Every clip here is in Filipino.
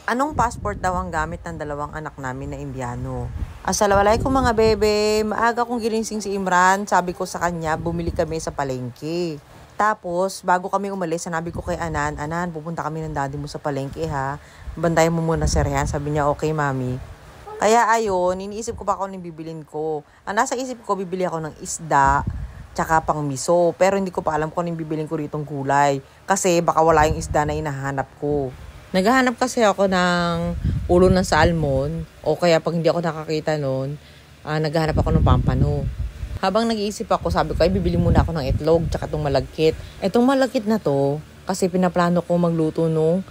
Anong passport daw ang gamit ng dalawang anak namin na Indiano? Assalamualaikum mga bebe. Maaga kong ginising si Imran. Sabi ko sa kanya, bumili kami sa palengke. Tapos, bago kami umalis, sinabi ko kay Anan, Anan, pupunta kami ng daddy mo sa palengke ha. Bantayan mo muna si Rehan. Sabi niya, okay mami. Kaya ayun, iniisip ko pa kung anong bibilin ko. Ang nasa isip ko, bibili ako ng isda, tsaka pang miso. Pero hindi ko pa alam kung anong bibilin ko ritong gulay. Kasi baka wala yung isda na hinahanap ko. Naghahanap kasi ako ng ulo ng salmon o kaya pag hindi ako nakakita nun, naghahanap ako ng pampano. Habang nag-iisip ako, sabi ko ay bibili muna ako ng itlog tsaka itong malagkit. Itong malagkit na to, kasi pinaplano ko magluto nung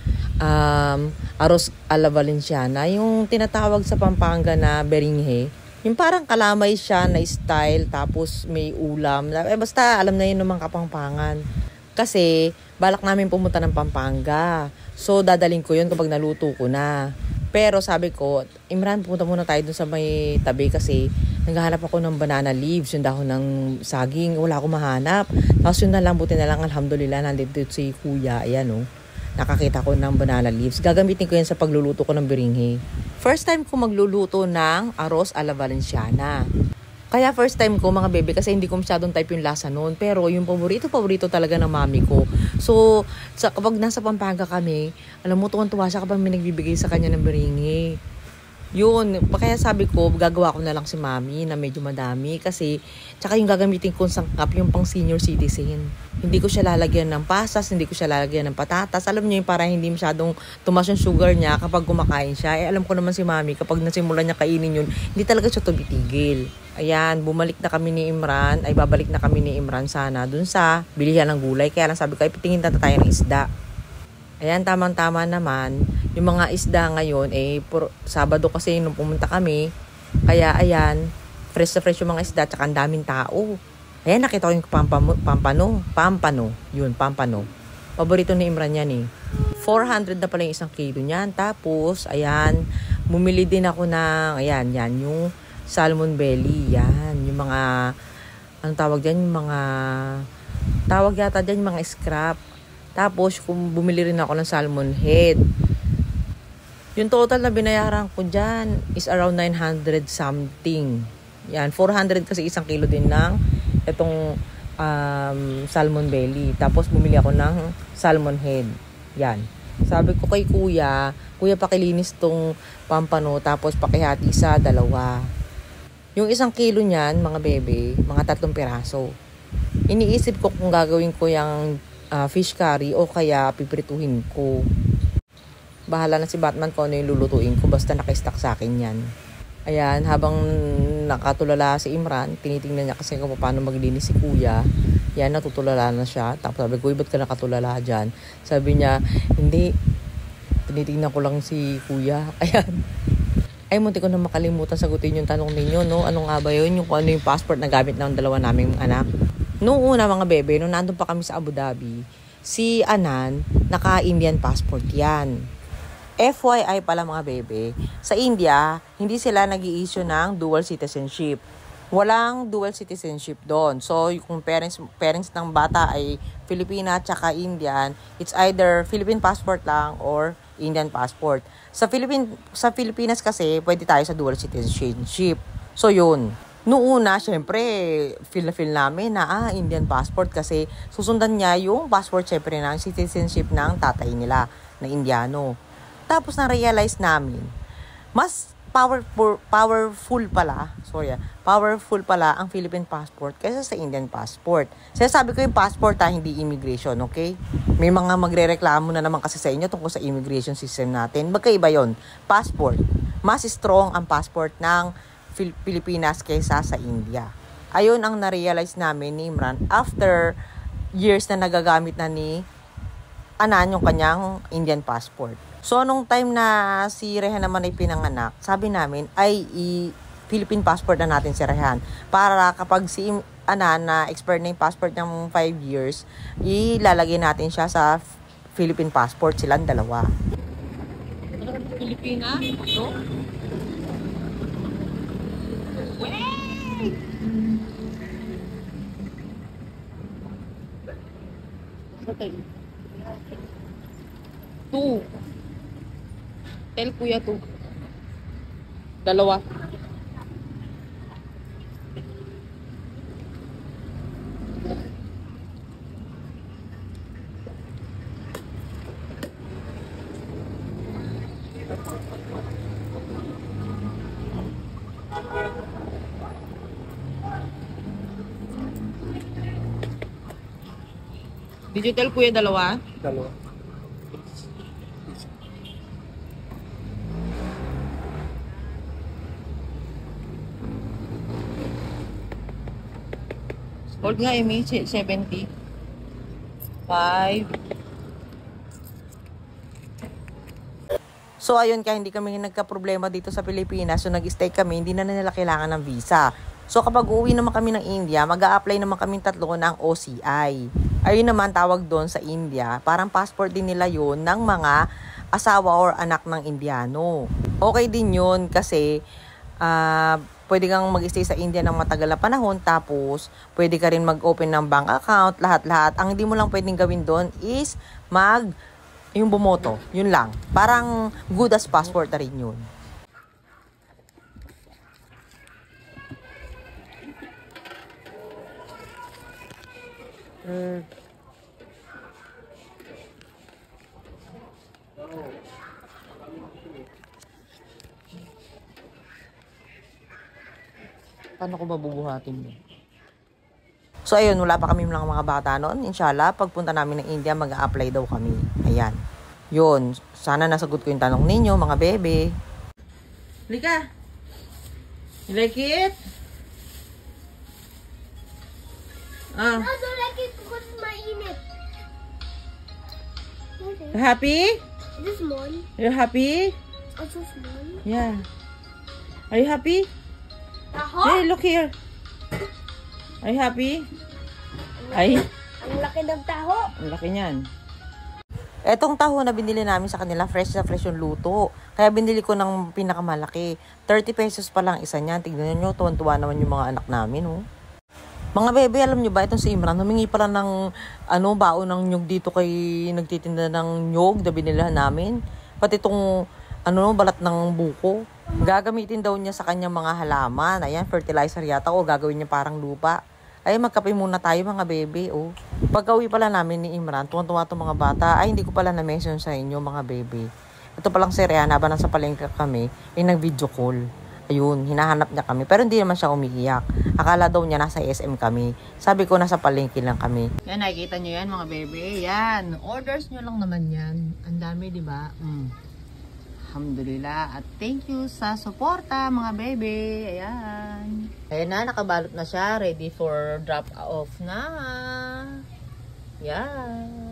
arroz a la Valenciana, yung tinatawag sa Pampanga na beringhe. Yung parang kalamay siya na style, tapos may ulam. Basta alam na yun ng mga Kapampangan. Kasi balak namin pumunta ng Pampanga. So, dadaling ko yun kapag naluto ko na. Pero sabi ko, Imran, pumunta muna tayo dun sa may tabi kasi naghahanap ako ng banana leaves, yung dahon ng saging. Wala akong mahanap. Tapos yun na lang, buti na lang, alhamdulillah, nandito si kuya. Ayan, oh. Nakakita ko ng banana leaves. Gagamitin ko yan sa pagluluto ko ng biringhe. First time ko magluluto ng arroz a la Valenciana. Kaya first time ko mga bebe kasi hindi ko masyadong type yung lasa noon. Pero yung paborito talaga ng mami ko. So, kapag nasa Pampanga kami, alam mo, tuwan-tuwa siya kapag may nagbibigay sa kanya ng biringi. Yun, kaya sabi ko, gagawa ko na lang si mami na medyo madami. Kasi, tsaka yung gagamitin kong sangkap, yung pang senior citizen. Hindi ko siya lalagyan ng pasas, hindi ko siya lalagyan ng patatas. Alam niyo yung para hindi masyadong tumas yung sugar niya kapag kumakain siya. Alam ko naman si mami, kapag nasimulan niya kainin yun, hindi talaga siya tumitigil. Ayan, bumalik na kami ni Imran, babalik na kami ni Imran sana dun sa bilihan ng gulay. Kaya lang sabi ko, ay pitingin na tayo ng isda. Ayan, tamang-tama naman. Yung mga isda ngayon, Sabado kasi nung pumunta kami. Kaya ayan, fresh na fresh yung mga isda, tsaka ang daming tao. Ayan, nakita ko yung pampano. Yun, pampano. Paborito ni Imran yan eh. 400 na pala yung isang kilo niyan. Tapos, ayan, bumili din ako ng, yan, yung salmon belly, yan. Yung mga, anong tawag dyan? Yung mga, tawag yata dyan, yung mga scrap. Tapos, kung bumili rin ako ng salmon head. Yung total na binayaran ko dyan is around 900 something. Yan, 400 kasi isang kilo din ng itong salmon belly. Tapos, bumili ako ng salmon head. Yan. Sabi ko kay kuya, pakilinis tong pampano, tapos pakihati sa dalawa. Yung isang kilo niyan, mga bebe, mga 3 piraso. Iniisip ko kung gagawin ko yung fish curry o kaya piprituhin ko. Bahala na si Batman kung ano yung lulutuin ko, basta naka-stack sa akin yan. Ayan, habang nakatulala si Imran, tinitingnan niya kasi kung paano maglinis si kuya. Yan, natutulala na siya. Tapos sabi ko, ba't ka nakatulala dyan? Sabi niya, hindi, tinitingnan ko lang si kuya. Ayan. Ay, munti ko na makalimutan sagutin yung tanong ninyo, no? Ano nga ba yun? Yung kung ano yung passport na gamit ng dalawa naming anak. Noong una mga bebe, nung nandun pa kami sa Abu Dhabi, si Anan, naka-Indian passport yan. FYI pala mga bebe, sa India, hindi sila nag-i-issue ng dual citizenship. Walang dual citizenship doon. So, kung parents ng bata ay Filipina at saka Indian, it's either Philippine passport lang or Indian passport. Sa Pilipinas kasi, pwede tayo sa dual citizenship. So, yun. Noong una, syempre, feel namin na Indian passport kasi susundan niya yung passport syempre ng citizenship ng tatay nila na Indiano. Tapos na-realize namin, mas powerful pala ang Philippine passport kaysa sa Indian passport. Sabi ko yung passport hindi immigration, okay? May mga magrereklamo na naman kasi sa inyo tungkol sa immigration system natin. Magkaiba yon. Passport. Mas strong ang passport ng Pilipinas kaysa sa India. Ayun ang na-realize namin ni Imran after years na nagagamit na ni Anan yung kanyang Indian passport. So, nung time na si Rehan naman ay pinanganak, sabi namin ay Philippine passport na natin si Rehan. Para kapag si Anan na expire na yung passport ng 5 years, ilalagay natin siya sa Philippine passport silang dalawa. Pilipina? No? Wait! Okay. 2. Tell kuya to. Dalawa. Digital kuya, dalawa? Dalawa. Hold nga, Amy. 70. 5. So, ayun, kaya hindi kami nagka-problema dito sa Pilipinas. So, nag-stay kami, hindi na nila kailangan ng visa. So, kapag uuwi naman kami ng India, mag-a-apply naman kami tatlo ng OCI. Ayun naman tawag doon sa India. Parang passport din nila yun ng mga asawa or anak ng Indiano. Okay din yun kasi pwede kang mag-stay sa India ng matagal na panahon, tapos pwede ka rin mag-open ng bank account, lahat-lahat. Ang hindi mo lang pwedeng gawin doon is yung bumoto. Yun lang. Parang good as passport na rin yun. Paano ko mabubuhatin yun? So, ayun, wala pa kami mga bata noon. Inshallah, pagpunta namin ng India, mag-a-apply daw kami. Ayan. Yun. Sana nasagot ko yung tanong ninyo, mga bebe. Lika! You like it? I don't like it because it's mainit. You happy? Is this small? You happy? Also small. Yeah. Are you happy? Hey, look here. Are you happy? Ay, Ang laki ng taho. ang laki niyan. Etong taho na binili namin sa kanila, fresh na fresh yung luto. Kaya binili ko ng pinakamalaki. 30 pesos pa lang isa niyan. Tignan nyo, tuwan-tuwa naman yung mga anak namin, oh. Mga bebe, alam nyo ba, itong si Imran, humingi pala ng baon ng nyug dito kay nagtitinda ng nyug na binilahan namin. Pati itong balat ng buko. Gagamitin daw niya sa kanyang mga halaman. Ayan, fertilizer yata o gagawin niya parang lupa. Ay, magkape muna tayo mga bebe, oh. Pagka-uwi pala namin ni Imran, tuwan-tuwa itong mga bata. Ay, hindi ko pala na-mention sa inyo mga bebe. Ito palang si Rihanna, habang nasa palengke kami, ay nag-video call. Ayun, hinahanap niya kami. Pero hindi naman siya umiiyak. Akala daw niya nasa SM kami. Sabi ko, nasa palengke lang kami. Yan, nakikita niyo yan mga bebe. Yan, orders niyo lang naman yan. Ang dami, di ba? Alhamdulillah. At thank you sa suporta mga bebe. Ayan. Ayan na, nakabalot na siya. Ready for drop off na. Yan.